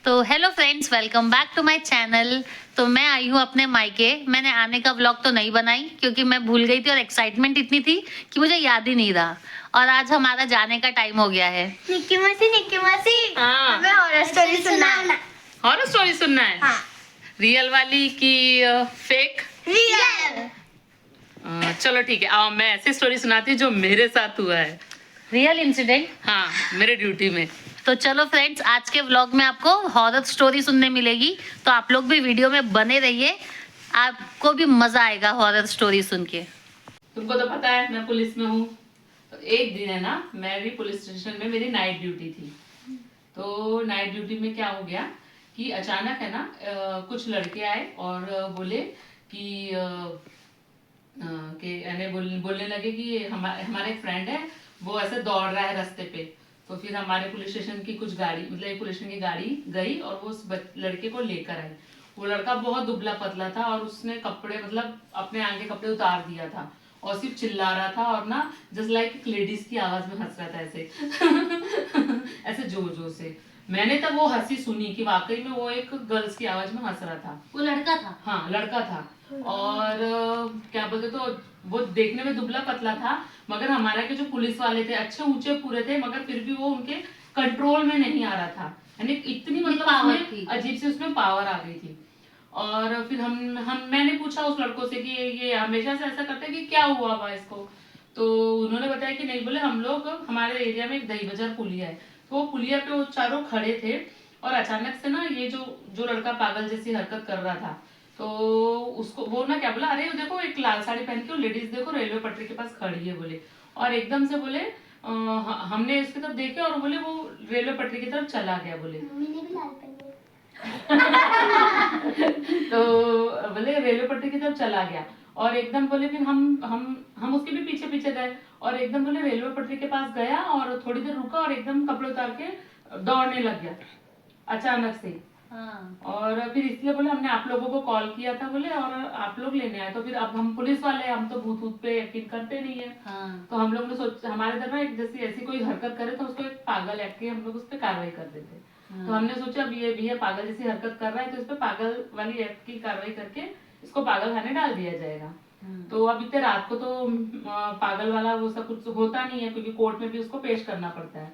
तो hello friends, welcome back to my channel. तो मैं आई हूँ अपने मायके। मैंने आने का व्लॉग तो नहीं बनाई क्योंकि मैं भूल गई थी और एक्साइटमेंट इतनी थी कि मुझे याद ही नहीं रहा। और आज हमारा जाने का टाइम हो गया है। निक्की मौसी हाँ। हमें हॉरर स्टोरी सुनना है। हॉरर स्टोरी सुनना है? हाँ। रियल वाली की फेक? रियल। चलो ठीक है, आओ मैं ऐसी स्टोरी सुनाती हूँ जो मेरे साथ हुआ है। Real incident. हाँ, मेरे ड्यूटी में। तो चलो फ्रेंड्स, आज के व्लॉग में आपको हॉरर स्टोरी सुनने मिलेगी, तो आप लोग भी वीडियो में बने रहिए। आपको भी मजा आएगा हॉरर स्टोरी सुन के। तुमको तो पता है मैं पुलिस में हूँ। तो एक दिन है ना, मैं भी पुलिस स्टेशन में, मेरी नाइट ड्यूटी थी। तो नाइट ड्यूटी में क्या हो गया कि अचानक है ना कुछ लड़के आए और बोले कि बोलने लगे कि हमारे एक फ्रेंड है, वो ऐसे दौड़ रहा है रास्ते पे। तो फिर हमारे पुलिस स्टेशन की कुछ गाड़ी, मतलब एक पुलिस स्टेशन की गाड़ी गई और वो उस लड़के को लेकर आई। वो लड़का बहुत दुबला पतला था और उसने कपड़े, मतलब अपने आगे कपड़े उतार दिया था और सिर्फ चिल्ला रहा था और ना जस्ट लाइक लेडीज की आवाज में हंस रहा था ऐसे ऐसे जोर जोर से। मैंने तब वो हंसी सुनी कि वाकई में वो एक गर्ल्स की आवाज में हंस रहा था। वो लड़का था? हाँ, लड़का था। और क्या बोलते, तो वो देखने में दुबला पतला था, मगर हमारा के जो पुलिस वाले थे अच्छे ऊंचे पूरे थे, मगर फिर भी वो उनके कंट्रोल में नहीं आ रहा था। यानी इतनी मतलब पावर उसमें थी, अजीब से उसमें पावर आ गई थी। और फिर हम मैंने पूछा उस लड़कों से कि ये हमेशा से ऐसा करते हैं कि क्या हुआ हुआ इसको। तो उन्होंने बताया कि नहीं, बोले हम लोग, हमारे एरिया में एक दही बाजार पुलिया है, तो वो पुलिया पे वो चारों खड़े थे और अचानक से ना ये जो जो लड़का पागल जैसी हरकत कर रहा था, तो उसको वो ना क्या बोला, अरे देखो एक लाल साड़ी पहन के वो लेडीज देखो रेलवे पटरी के पास खड़ी है बोले। और एकदम से बोले हमने इसकी तरफ देखे और बोले वो रेलवे पटरी की तरफ चला गया बोले। मम्मी ने भी लाल पहनी। तो बोले रेलवे पटरी की तरफ चला गया और एकदम बोले फिर हम उसके भी पीछे पीछे गए और एकदम बोले रेलवे पटरी के पास गया और थोड़ी देर रुका और एकदम कपड़े उतार के दौड़ने लग गया अचानक से। हाँ। और फिर इसलिए बोले हमने आप लोगों को कॉल किया था बोले और आप लोग लेने आए। तो फिर अब हम पुलिस वाले हैं, हम तो भूत भूत पे यकीन करते नहीं है। हाँ। तो हम लोग ने सोच, हमारे इधर ना एक जैसी ऐसी कोई हरकत करे तो उसको एक पागल एक्ट के हम लोग उस पर कार्रवाई कर देते। तो हमने सोचा अब ये भी है पागल जैसी हरकत कर रहा है तो इस पे पागल वाली एक्ट की कार्रवाई करके इसको पागल खाने डाल दिया जाएगा। तो अब इतने रात को तो पागल वाला वो सब कुछ होता नहीं है क्योंकि कोर्ट में भी उसको पेश करना पड़ता है।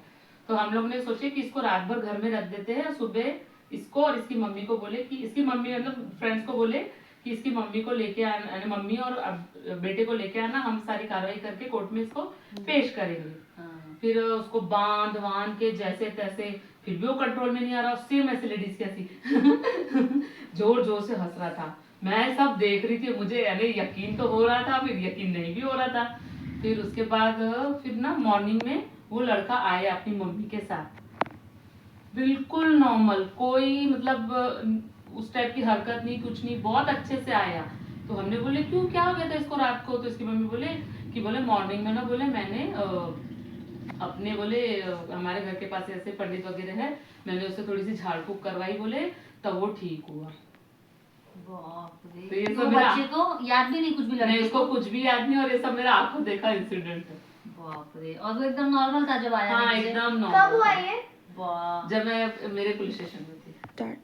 तो हम लोग ने सोचे कि इसको रात भर घर में रख देते हैं, सुबह इसको और इसकी मम्मी को बोले कि इसकी मम्मी मतलब फ्रेंड्स को बोले कि इसकी मम्मी को लेके आना, यानी मम्मी और बेटे को लेके आना, हम सारी कार्रवाई करके कोर्ट में इसको पेश करेंगे। फिर उसको बांध वांध के जैसे तैसे, फिर भी वो कंट्रोल में नहीं आ रहा, सेम ऐसे लेडीज कैसी जोर जोर से हंस रहा था। मैं सब देख रही थी, मुझे यानी यकीन तो हो रहा था, फिर यकीन नहीं भी हो रहा था। फिर उसके बाद फिर ना मॉर्निंग में वो लड़का आया अपनी मम्मी के साथ, बिल्कुल नॉर्मल, कोई मतलब उस टाइप की हरकत नहीं, कुछ नहीं, बहुत अच्छे से आया। तो हमने बोले क्यों, क्या हो गया था इसको रात को? तो इसकी मम्मी बोले कि बोले मॉर्निंग में ना बोले मैंने अपने बोले हमारे घर के पास ऐसे पंडित वगैरह है, मैंने उससे थोड़ी सी झाड़ फूक करवाई बोले, तब वो ठीक हुआ। बाप रे। तो ये सब वो मेरा, बच्चे को याद भी नहीं कुछ भी नहीं लड़के उसको कुछ भी याद नहीं, और ये सब मेरा आंखों देखा इंसिडेंट है। बाप रे। और वो एकदम नॉर्मल था जब आया? हाँ नीचे? एकदम कब हुआ नॉर्मल। ये? वाह। जब मैं मेरे पुलिस स्टेशन में थी।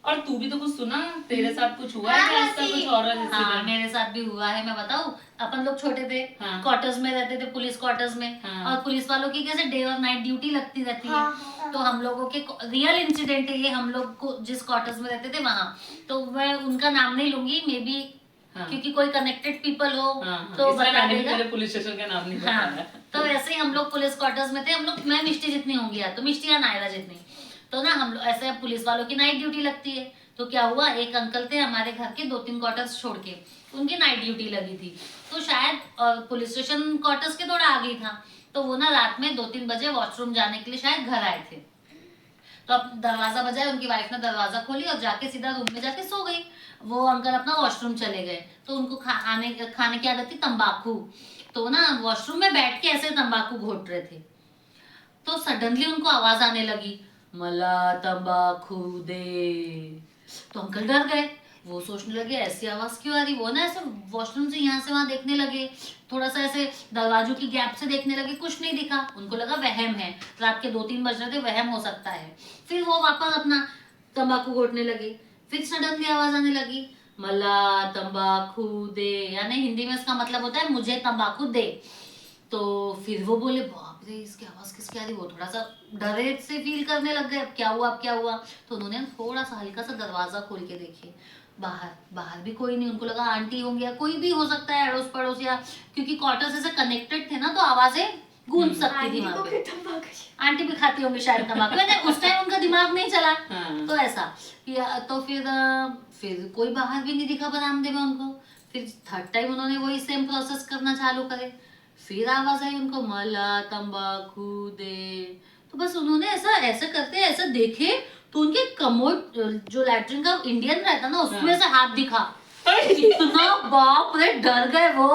और तू भी तो कुछ सुना, तेरे साथ कुछ हुआ हाँ, है क्या ऐसा मौसी। कुछ और हाँ, इंसिडेंट? मेरे साथ भी हुआ है। मैं बताऊं, अपन लोग छोटे थे, हाँ। क्वार्टर्स में रहते थे, पुलिस क्वार्टर्स में। हाँ। और पुलिस वालों की कैसे डे और नाइट ड्यूटी लगती रहती है। हाँ, हाँ। तो हम लोगों के रियल इंसिडेंट है ये, हम लोग को जिस क्वार्टर्स में रहते थे वहां। तो मैं उनका नाम नहीं लूंगी, मे बी हाँ। क्योंकि कोई कनेक्टेड पीपल हो तो इसलिए बता मैंने भी देगा। मेरे पुलिस स्टेशन का नाम नहीं हाँ, बताया। तो ऐसे ही हम लोग पुलिस क्वार्टर्स में थे। हम लोग, मैं मिष्टी जितनी होंगी या तो मिष्टी या नायरा जितनी, तो ना हम लोग ऐसे पुलिस वालों की नाइट ड्यूटी लगती है। तो क्या हुआ, एक अंकल थे हमारे घर के 2-3 क्वार्टर्स छोड़ के, उनकी नाइट ड्यूटी लगी थी। तो शायद पुलिस स्टेशन क्वार्टर्स के थोड़ा आगे ही था। तो वो ना रात में 2-3 बजे वॉशरूम जाने के लिए शायद घर आए थे। तो अब दरवाजा बजाया, उनकी वाइफ ने दरवाजा खोली और जाके सीधा रूम में जाके सो गई। वो अंकल अपना वॉशरूम चले गए। तो उनको खाने की आदत थी तंबाकू। तो ना वॉशरूम में बैठ के ऐसे तंबाकू घोट रहे थे। तो सडनली उनको आवाज आने लगी, मला तंबाकू दे। तो अंकल डर गए। वो सोचने लगे ऐसी आवाज क्यों आ रही। वो ना ऐसे वॉशरूम से यहाँ से वहां देखने लगे, थोड़ा सा ऐसे दरवाजों की गैप से देखने लगे, कुछ नहीं दिखा। उनको लगा वहम है, रात के 2-3 बज रहे थे, वहम हो सकता है। फिर वो वापस अपना तंबाकू घोटने लगे। फिर सडनली आवाज आने लगी, मला तंबाकू दे, यानी हिंदी में इसका मतलब होता है मुझे तंबाकू दे। तो फिर वो बोले बाप रे इसकी आवाज किसकी आ रही, वो थोड़ा सा डरे से फील करने लग गए, अब क्या हुआ अब क्या हुआ। तो उन्होंने थोड़ा सा हल्का सा दरवाजा खोल के देखे, बाहर भी कोई नहीं। उनको लगा आंटी होंगी या कोई भी हो सकता है अड़ोस पड़ोस, या क्योंकि क्वार्टर्स ऐसे कनेक्टेड थे ना तो आवाजें गूंज सकती थी वहां पे। आंटी भी खाती होंगी शायद तंबाकू, उस टाइम उनका दिमाग नहीं चला। तो ऐसा तो फिर कोई बाहर भी नहीं दिखा बरामदे में उनको। फिर थर्ड टाइम उन्होंने वही सेम प्रोसेस करना चालू करे, फिर आवाज आई उनको, मला तंबाकू दे। तो बस उन्होंने ऐसा करते ऐसा देखे तो उनके कमोड जो लैट्रिन का इंडियन रहता ना उसमें से हाथ दिखा। इतना बाप रे डर गए वो,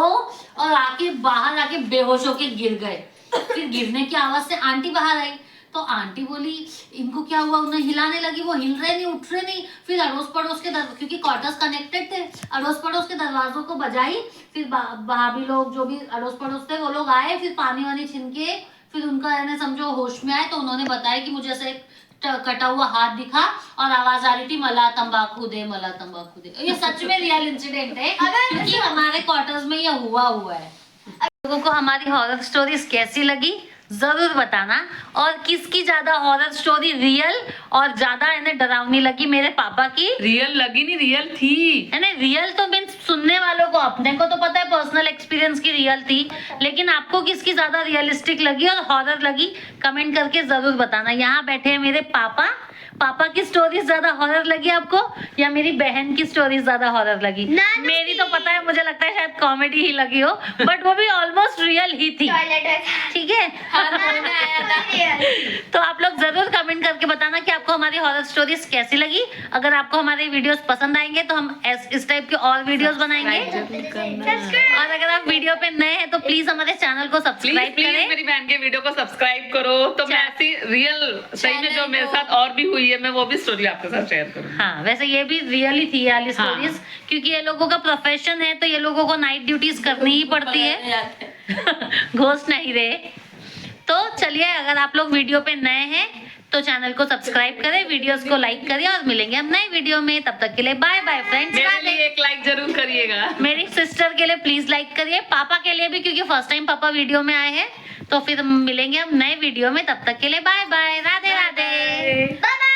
और बाहर आके बेहोश होके गिर गए। फिर गिरने की आवाज से आंटी बाहर आई, तो आंटी बोली इनको क्या हुआ, उन्हें हिलाने लगी, वो हिल रहे नहीं उठ रहे नहीं। फिर अड़ोस पड़ोस के क्योंकि क्वार्टर्स कनेक्टेड थे, अड़ोस पड़ोस के दरवाजों को बजाई। फिर भाभी लोग जो भी अड़ोस पड़ोस थे वो लोग आए, फिर पानी वानी छीन के फिर उनका यानी समझो होश में आए। तो उन्होंने बताया कि मुझे ऐसा एक कटा हुआ हाथ दिखा और आवाज आ रही थी, मला तंबाकू दे मला तंबाकू दे। ये सच में रियल इंसिडेंट है, क्योंकि हमारे क्वार्टर्स में ये हुआ है। लोगों को हमारी हॉरर स्टोरीज कैसी लगी जरूर बताना, और किसकी ज्यादा हॉरर स्टोरी रियल और ज्यादा इन्हें डरावनी लगी। मेरे पापा की रियल लगी नहीं, रियल थी है ना। रियल तो मीन्स सुनने वालों को, अपने को तो पता है पर्सनल एक्सपीरियंस की रियल थी, लेकिन आपको किसकी ज्यादा रियलिस्टिक लगी और हॉरर लगी कमेंट करके जरूर बताना। यहाँ बैठे हैं मेरे पापा की स्टोरीज ज्यादा हॉरर लगी आपको या मेरी बहन की स्टोरीज ज्यादा हॉरर लगी? मेरी तो पता है, मुझे लगता है शायद कॉमेडी ही लगी हो, बट वो भी ऑलमोस्ट रियल ही थी। ठीक है तो आप लोग जरूर कमेंट करके बताना कि आपको हमारी हॉरर स्टोरीज कैसी लगी। अगर आपको हमारे वीडियोस पसंद आएंगे तो हम इस टाइप के और वीडियोस बनाएंगे। और अगर आप वीडियो पे नए हैं तो प्लीज हमारे चैनल को सब्सक्राइब करें। मेरी बहन के वीडियो को सब्सक्राइब करो, तो मैं ऐसी रियल सही में जो मेरे साथ और भी हुई है मैं वो भी स्टोरी आपके साथ शेयर करूँ। हाँ वैसे ये भी रियल ही थी ये वाली स्टोरीज, क्योंकि ये लोगों का प्रोफेशन है तो ये लोगों को नाइट ड्यूटीज करनी ही पड़ती है। घोस्ट नहीं रहे। तो चलिए, अगर आप लोग वीडियो पे नए हैं तो चैनल को सब्सक्राइब करें, वीडियोस को लाइक करिए, और मिलेंगे हम नए वीडियो में। तब तक के लिए बाय बाय फ्रेंड्स। मेरे लिए एक लाइक जरूर करिएगा, मेरी सिस्टर के लिए प्लीज लाइक करिए, पापा के लिए भी, क्योंकि फर्स्ट टाइम पापा वीडियो में आए हैं। तो फिर मिलेंगे हम नए वीडियो में, तब तक के लिए बाय बाय, राधे राधे।